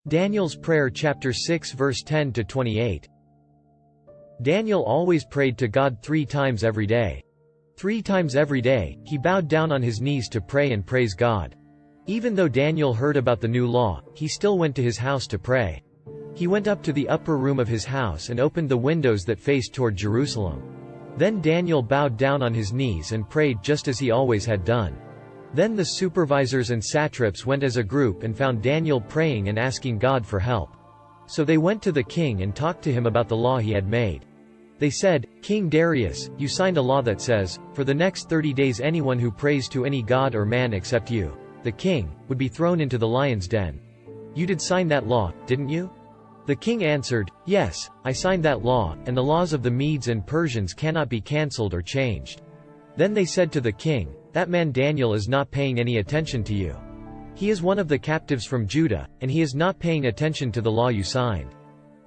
Daniel's prayer chapter 6 verse 10 to 28. Daniel always prayed to God 3 times every day. 3 times every day, he bowed down on his knees to pray and praise God. Even though Daniel heard about the new law, he still went to his house to pray. He went up to the upper room of his house and opened the windows that faced toward Jerusalem. Then Daniel bowed down on his knees and prayed just as he always had done. Then the supervisors and satraps went as a group and found Daniel praying and asking God for help. So they went to the king and talked to him about the law he had made. They said, "King Darius, you signed a law that says, for the next 30 days anyone who prays to any god or man except you, the king, would be thrown into the lion's den. You did sign that law, didn't you?" The king answered, "Yes, I signed that law, and the laws of the Medes and Persians cannot be cancelled or changed." Then they said to the king, "That man Daniel is not paying any attention to you. He is one of the captives from Judah, and he is not paying attention to the law you signed."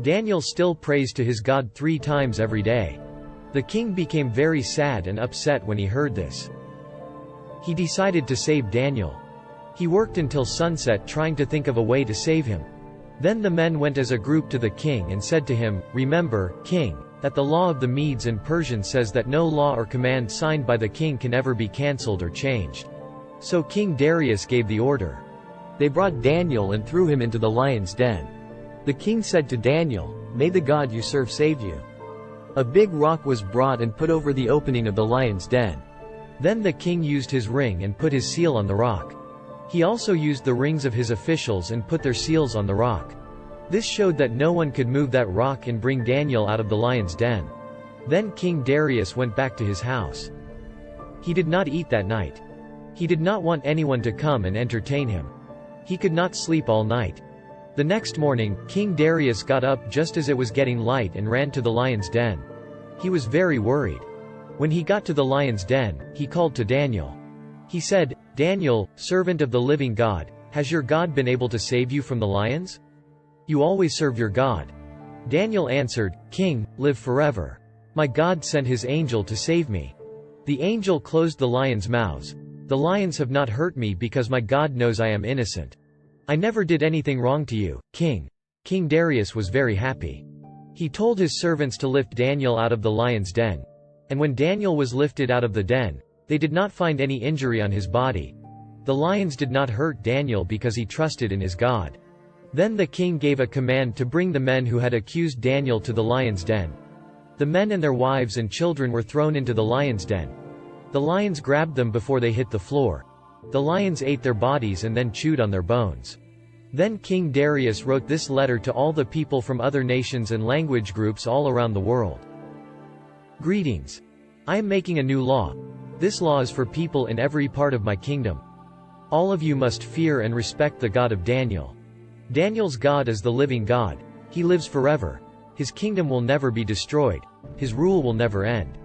Daniel still prays to his God 3 times every day. The king became very sad and upset when he heard this. He decided to save Daniel. He worked until sunset trying to think of a way to save him. Then the men went as a group to the king and said to him, "Remember, king, that the law of the Medes and Persians says that no law or command signed by the king can ever be cancelled or changed." So King Darius gave the order. They brought Daniel and threw him into the lion's den. The king said to Daniel, "May the God you serve save you." A big rock was brought and put over the opening of the lion's den. Then the king used his ring and put his seal on the rock. He also used the rings of his officials and put their seals on the rock. This showed that no one could move that rock and bring Daniel out of the lion's den. Then King Darius went back to his house. He did not eat that night. He did not want anyone to come and entertain him. He could not sleep all night. The next morning, King Darius got up just as it was getting light and ran to the lion's den. He was very worried. When he got to the lion's den, he called to Daniel. He said, "Daniel, servant of the living God, has your God been able to save you from the lions? You always serve your God." Daniel answered, "King, live forever. My God sent his angel to save me. The angel closed the lions' mouths. The lions have not hurt me because my God knows I am innocent. I never did anything wrong to you, King." King Darius was very happy. He told his servants to lift Daniel out of the lion's den. And when Daniel was lifted out of the den, they did not find any injury on his body. The lions did not hurt Daniel because he trusted in his God. Then the king gave a command to bring the men who had accused Daniel to the lion's den. The men and their wives and children were thrown into the lion's den. The lions grabbed them before they hit the floor. The lions ate their bodies and then chewed on their bones. Then King Darius wrote this letter to all the people from other nations and language groups all around the world. Greetings. I am making a new law. This law is for people in every part of my kingdom. All of you must fear and respect the God of Daniel. Daniel's God is the living God. He lives forever. His kingdom will never be destroyed. His rule will never end.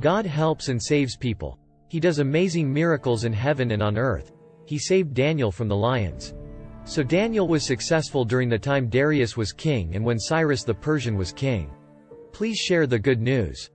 God helps and saves people. He does amazing miracles in heaven and on earth. He saved Daniel from the lions. So Daniel was successful during the time Darius was king and when Cyrus the Persian was king. Please share the good news.